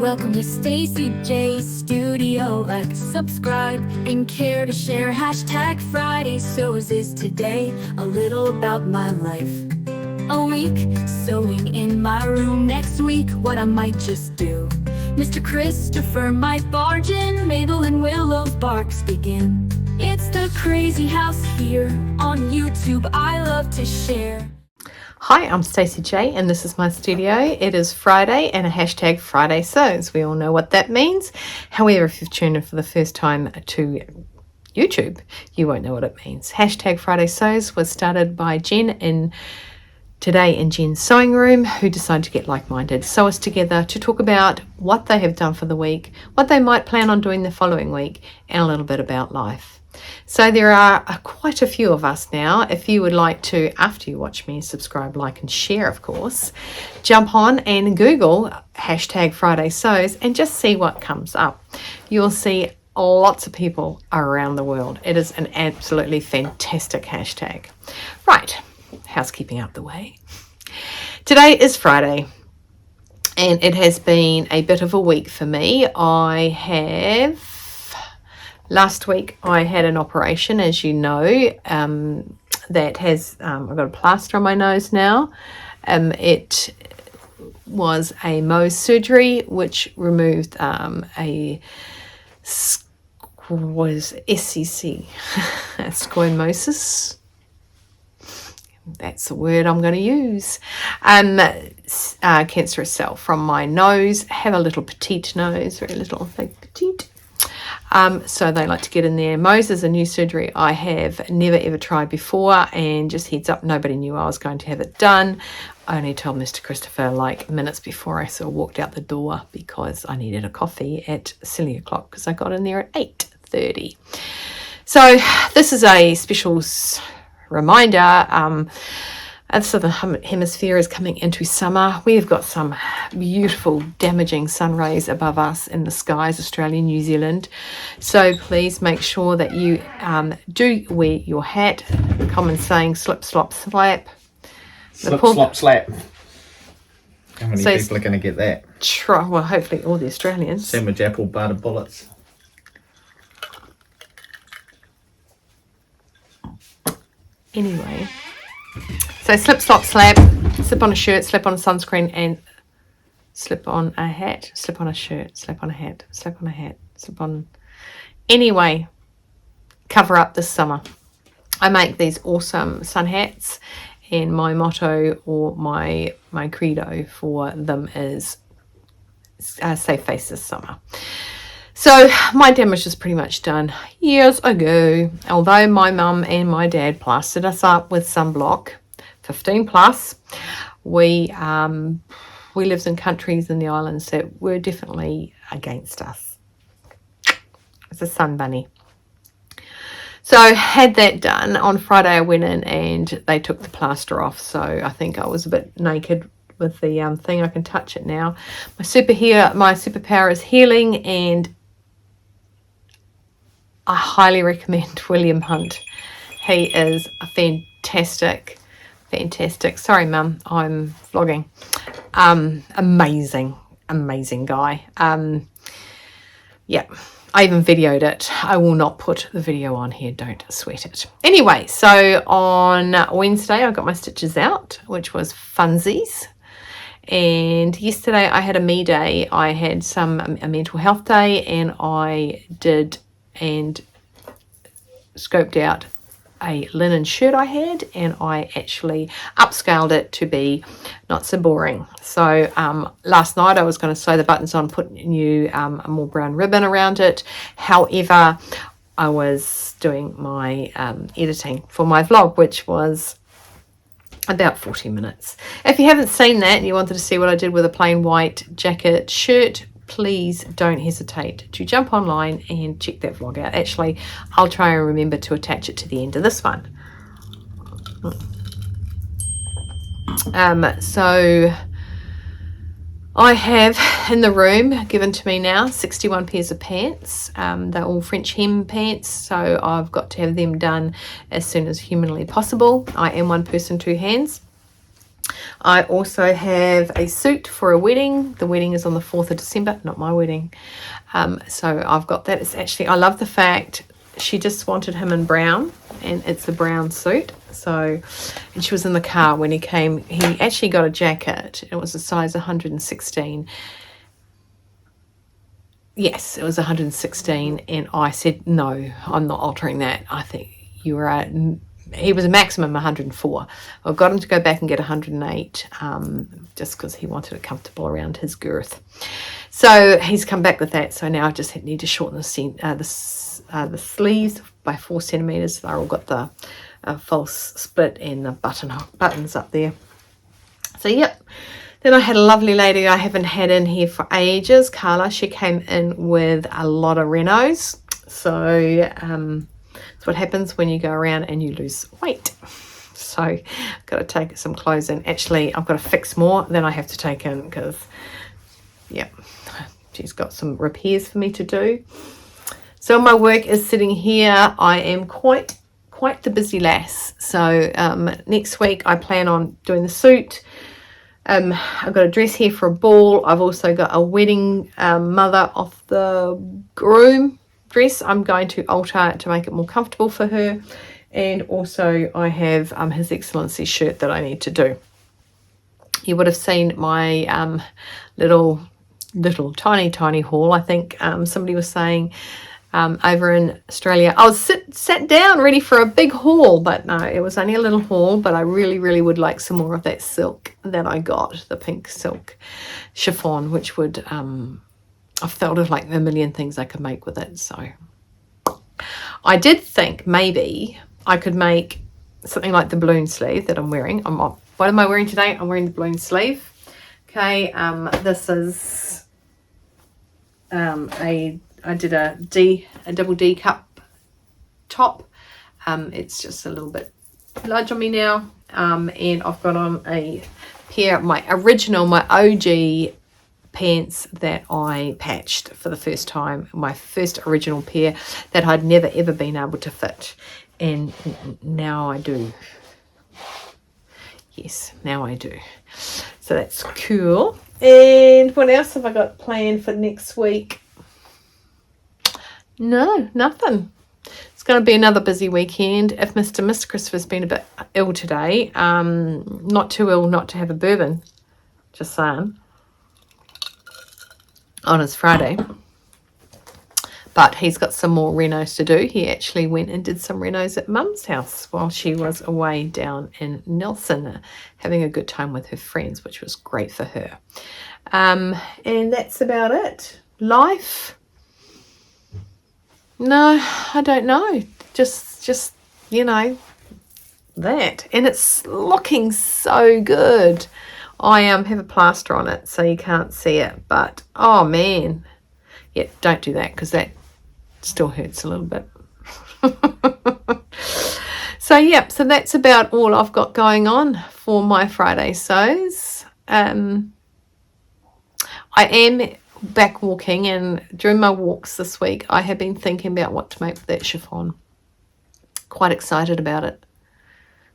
Welcome to Stacey J's Studio. Like, subscribe, and care to share. Hashtag fridaysews is today. A little about my life. A week sewing in my room. Next week, what I might just do. Mr. Christopher might barge in. Mabel and Willow's barks begin. It's the crazy house here on YouTube. I love to share. Hi, I'm Stacey J and this is my studio. It is Friday and a hashtag Friday Sews. We all know what that means. However, if you've tuned in for the first time to YouTube, you won't know what it means. Hashtag Friday Sews was started by Jen today in Jen's sewing room, who decided to get like-minded sewers together to talk about what they have done for the week, what they might plan on doing the following week, and a little bit about life. So there are quite a few of us now. If you would like to, after you watch me, subscribe, like and share, of course, jump on and Google hashtag Friday Sews and just see what comes up. You'll see lots of people around the world. It is an absolutely fantastic hashtag. Right, housekeeping out the way. Today is Friday and it has been a bit of a week for me. Last week I had an operation, as you know, that has, I've got a plaster on my nose now. It was a Mohs surgery which removed SCC, squamous. That's the word I'm going to use. Cancerous cell from my nose. Have a little petite nose, very little, big petite. So they like to get in there. Mohs is a new surgery I have never ever tried before, and just heads up, nobody knew I was going to have it done. I only told Mr. Christopher like minutes before I sort of walked out the door because I needed a coffee at silly o'clock because I got in there at 8:30. So this is a special reminder. The Southern Hemisphere is coming into summer. We've got some beautiful damaging sun rays above us in the skies, Australia, New Zealand. So please make sure that you do wear your hat. The common saying, slip, slop, slap. Slip, slop, slap. How many So people are going to get that? Well, hopefully all the Australians. Sandwich apple butter bullets. Anyway. So slip, slop, slap, slip on a shirt, slip on a sunscreen, and slip on a hat, slip on a shirt, slip on a hat, slip on a hat, slip on... Anyway, cover up this summer. I make these awesome sun hats, and my motto or my credo for them is save face this summer. So my damage is pretty much done years ago, although my mum and my dad plastered us up with sunblock. 15 plus. We lived in countries in the islands that were definitely against us. It's a sun bunny. So had that done. On Friday I went in and they took the plaster off, so I think I was a bit naked with the thing. I can touch it now. My superpower is healing, and I highly recommend William Hunt. He is a fantastic. Sorry, Mum, I'm vlogging. Amazing guy. Yeah, I even videoed it. I will not put the video on here. Don't sweat it. Anyway, so on Wednesday, I got my stitches out, which was funsies. And yesterday I had a me day. I had a mental health day, and I did and scoped out a linen shirt I had, and I actually upscaled it to be not so boring. So last night I was going to sew the buttons on, put new a more brown ribbon around it. However, I was doing my editing for my vlog, which was about 40 minutes. If you haven't seen that and you wanted to see what I did with a plain white jacket shirt, please don't hesitate to jump online and check that vlog out. Actually, I'll try and remember to attach it to the end of this one. So I have in the room, given to me now, 61 pairs of pants. They're all French hem pants, so I've got to have them done as soon as humanly possible. I am one person, two hands. I also have a suit for a wedding. The wedding is on the 4th of December, not my wedding. So I've got that. It's actually, I love the fact she just wanted him in brown, and it's a brown suit. So, and she was in the car when he came. He actually got a jacket. It was a size 116. Yes, it was 116, and I said, no, I'm not altering that. I think you were at, he was a maximum 104. I got him to go back and get 108, just because he wanted it comfortable around his girth. So he's come back with that. So now I just need to shorten the sleeves by 4 centimeters. They've all got the false split and the buttons up there. So yep. Then I had a lovely lady I haven't had in here for ages, Karla. She came in with a lot of renos. So that's what happens when you go around and you lose weight. So I've got to take some clothes in. Actually, I've got to fix more than I have to take in because, yeah, she's got some repairs for me to do. So my work is sitting here. I am quite the busy lass. So next week I plan on doing the suit. I've got a dress here for a ball. I've also got a wedding mother of the groom dress I'm going to alter to make it more comfortable for her. And also I have His Excellency's shirt that I need to do. You would have seen my little tiny haul. I think somebody was saying over in Australia, I was sat down ready for a big haul, but no, it was only a little haul. But I really would like some more of that silk that I got, the pink silk chiffon, which would I felt of like a million things I could make with it. So I did think maybe I could make something like the balloon sleeve that I'm wearing. What am I wearing today? I'm wearing the balloon sleeve. Okay, this is I did a double D cup top. It's just a little bit large on me now. And I've got on a pair of my OG pants that I patched for the first time. My first original pair that I'd never ever been able to fit. And now I do. Yes, now I do. So that's cool. And what else have I got planned for next week? No, nothing. It's going to be another busy weekend. If Mr. Christopher's been a bit ill today, not too ill not to have a bourbon, just saying, on his Friday. But he's got some more renos to do. He actually went and did some renos at Mum's house while she was away down in Nelson, having a good time with her friends, which was great for her. And that's about it. Life. No, I don't know. Just you know, that. And it's looking so good. I have a plaster on it, so you can't see it. But, oh, man. Yeah, don't do that because that still hurts a little bit. So, yep. So that's about all I've got going on for my Friday sews. I am back walking, and during my walks this week I have been thinking about what to make with that chiffon. Quite excited about it,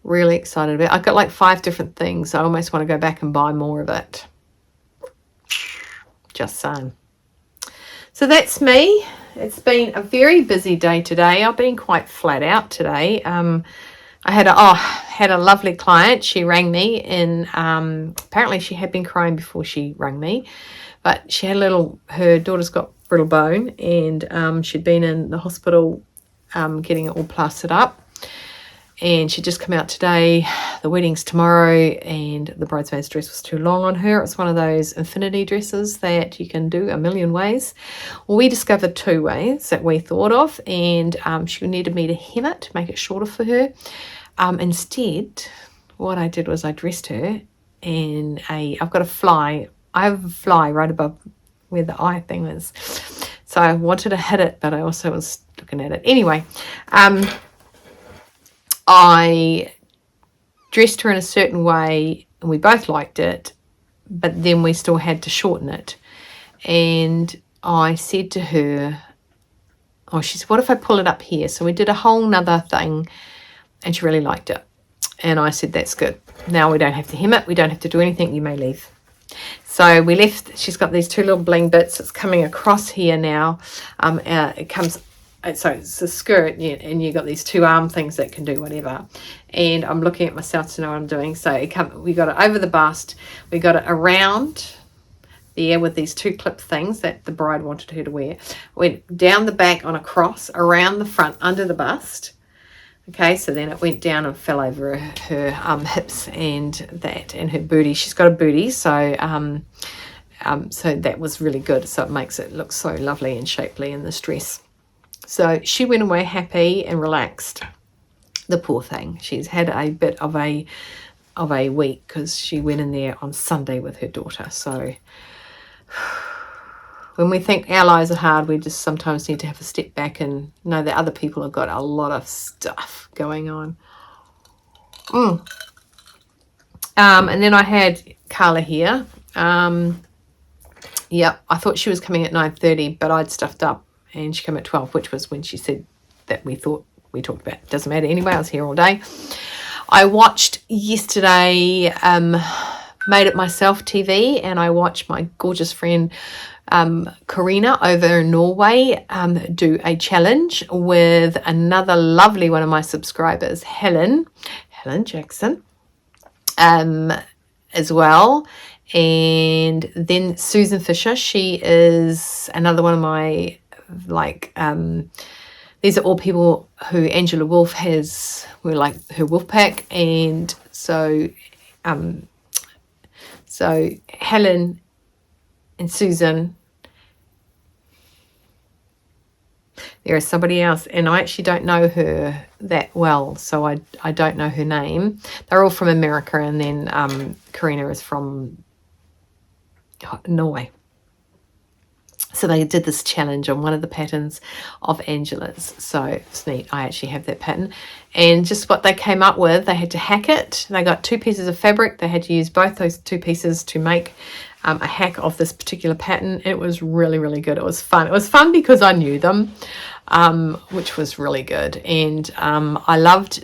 really excited about it. I've got like 5 different things. I almost want to go back and buy more of it, just saying. So that's me. It's been a very busy day today. I've been quite flat out today. I had a lovely client. She rang me, and apparently she had been crying before she rang me. But she had her daughter's got brittle bone, and she'd been in the hospital getting it all plastered up. And she'd just come out today. The wedding's tomorrow, and the bridesmaid's dress was too long on her. It's one of those infinity dresses that you can do a million ways. Well, we discovered 2 ways that we thought of, and she needed me to hem it, to make it shorter for her. Instead, what I did was I dressed her in I've got a fly. I have a fly right above where the eye thing is. So I wanted to hit it, but I also was looking at it. Anyway, I dressed her in a certain way, and we both liked it, but then we still had to shorten it. And I said to her, she said, what if I pull it up here? So we did a whole nother thing, and she really liked it. And I said, that's good. Now we don't have to hem it. We don't have to do anything. You may leave. So we left. She's got these two little bling bits. It's coming across here now. It comes, so it's a skirt, and you've got these two arm things that can do whatever. And I'm looking at myself to know what I'm doing. So we got it over the bust. We got it around there with these two clip things that the bride wanted her to wear. Went down the back on a cross, around the front, under the bust. Okay, so then it went down and fell over her hips and her booty. She's got a booty, so so that was really good. So it makes it look so lovely and shapely in this dress. So she went away happy and relaxed. The poor thing. She's had a bit of a week because she went in there on Sunday with her daughter. So when we think our lives are hard, we just sometimes need to have a step back and know that other people have got a lot of stuff going on. And then I had Karla here. Yep, I thought she was coming at 9:30, but I'd stuffed up and she came at 12, which was when she said that we talked about. Doesn't matter anyway, I was here all day. I watched yesterday Made It Myself TV, and I watched my gorgeous friend Karina over in Norway do a challenge with another lovely one of my subscribers, Helen Jackson, as well. And then Susan Fisher, she is another one of my, these are all people who Angela Wolf were like her wolf pack. And so Helen and Susan, there is somebody else, and I actually don't know her that well, so I don't know her name. They're all from America, and then Karina is from Norway. So they did this challenge on one of the patterns of Angela's. So it's neat. I actually have that pattern. And just what they came up with, they had to hack it. They got 2 pieces of fabric. They had to use both those 2 pieces to make a hack of this particular pattern. It was really, really good. It was fun. It was fun because I knew them, which was really good. And I loved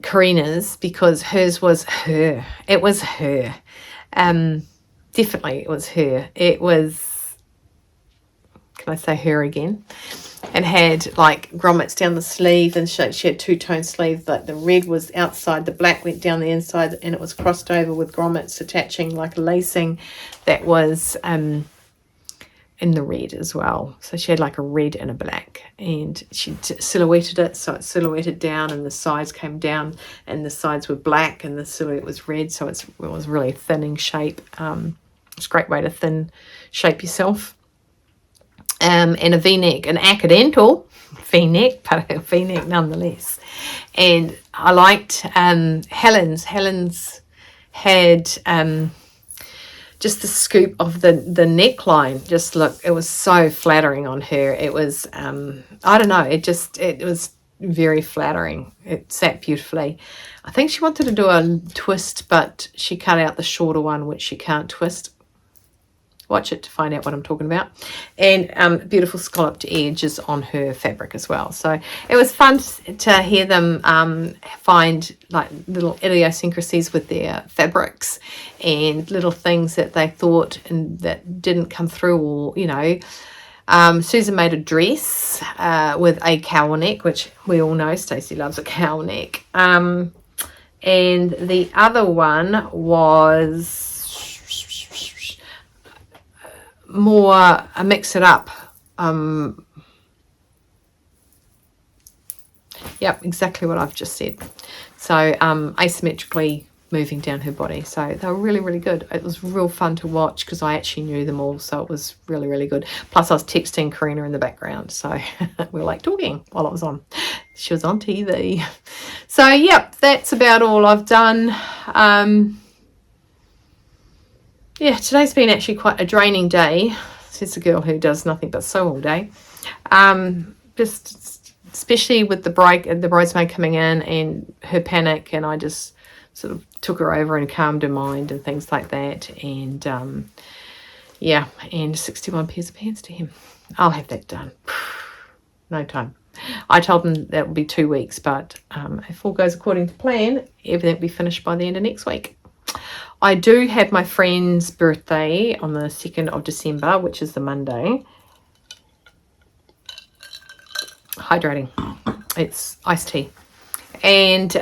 Karina's because hers was her. It was her. Definitely it was her. It was, can I say her again? It had like grommets down the sleeve, and she had 2-tone sleeve. Like the red was outside, the black went down the inside, and it was crossed over with grommets attaching like lacing that was in the red as well. So she had like a red and a black, and she silhouetted it, so it silhouetted down and the sides came down and the sides were black and the silhouette was red, so it was really thinning shape. It's a great way to thin shape yourself. And a v-neck, an accidental v-neck, but a v-neck nonetheless. And I liked Helen's. Helen's had just the scoop of the neckline. Just look, it was so flattering on her. It was, I don't know, it was very flattering. It sat beautifully. I think she wanted to do a twist, but she cut out the shorter one, which she can't twist. Watch it to find out what I'm talking about. And beautiful scalloped edges on her fabric as well. So it was fun to hear them find like little idiosyncrasies with their fabrics and little things that they thought and that didn't come through, or, you know. Susan made a dress with a cowl neck, which we all know Stacey loves a cowl neck. And the other one was more a mix it up. Yep, exactly what I've just said. So asymmetrically moving down her body. So they were really, really good. It was real fun to watch because I actually knew them all, so it was really, really good. Plus I was texting Karina in the background, so we were like talking while it was on. She was on TV. So yep, that's about all I've done. Yeah, today's been actually quite a draining day. She's a girl who does nothing but sew all day. Just especially with the bridesmaid coming in and her panic, and I just sort of took her over and calmed her mind and things like that. And yeah, and 61 pairs of pants to hem. I'll have that done. No time. I told them that would be 2 weeks, but if all goes according to plan, everything will be finished by the end of next week. I do have my friend's birthday on the 2nd of December, which is the Monday. Hydrating. It's iced tea. And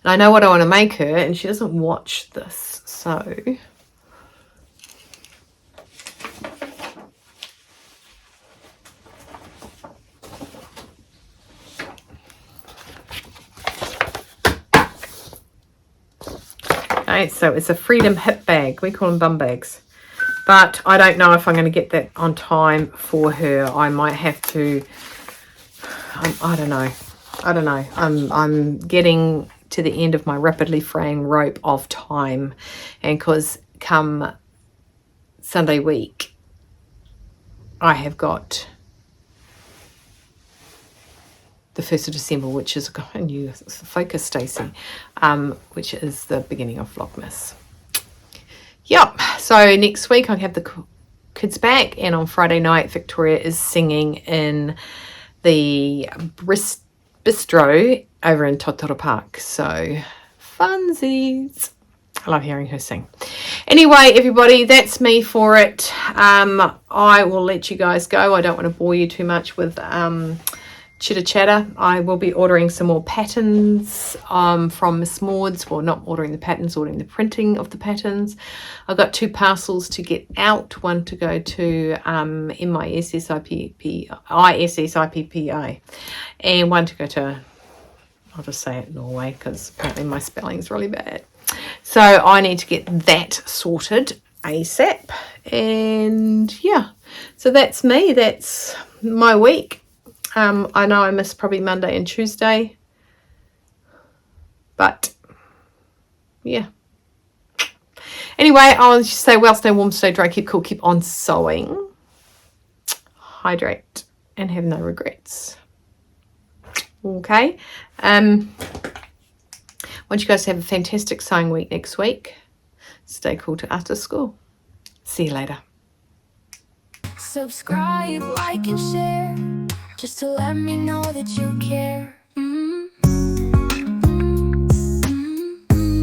I know what I want to make her, and she doesn't watch this, so... Okay, so it's a Freedom hip bag. We call them bum bags. But I don't know if I'm going to get that on time for her. I might have to... I don't know. I'm getting to the end of my rapidly fraying rope of time, and because come Sunday week I have got the 1st of December, which is a new focus, Stacey, which is the beginning of Vlogmas. Yep, so next week I have the kids back, and on Friday night Victoria is singing in the bistro over in Totoro Park. So funsies. I love hearing her sing. Anyway, everybody, that's me for it. I will let you guys go. I don't want to bore you too much with chitter chatter. I will be ordering some more patterns from Miss Maud's. Well, not ordering the patterns, ordering the printing of the patterns. I've got 2 parcels to get out. One to go to ISSIPPI, and one to go to, I'll just say it, Norway, because apparently my spelling is really bad. So I need to get that sorted ASAP. And yeah, so that's me. That's my week. I know I missed probably Monday and Tuesday, but yeah. Anyway, I'll just say, well, stay warm, stay dry, keep cool, keep on sewing, hydrate, and have no regrets. Okay. I want you guys to have a fantastic sewing week next week. Stay cool to after school. See you later. Subscribe, like, and share, just to let me know that you care.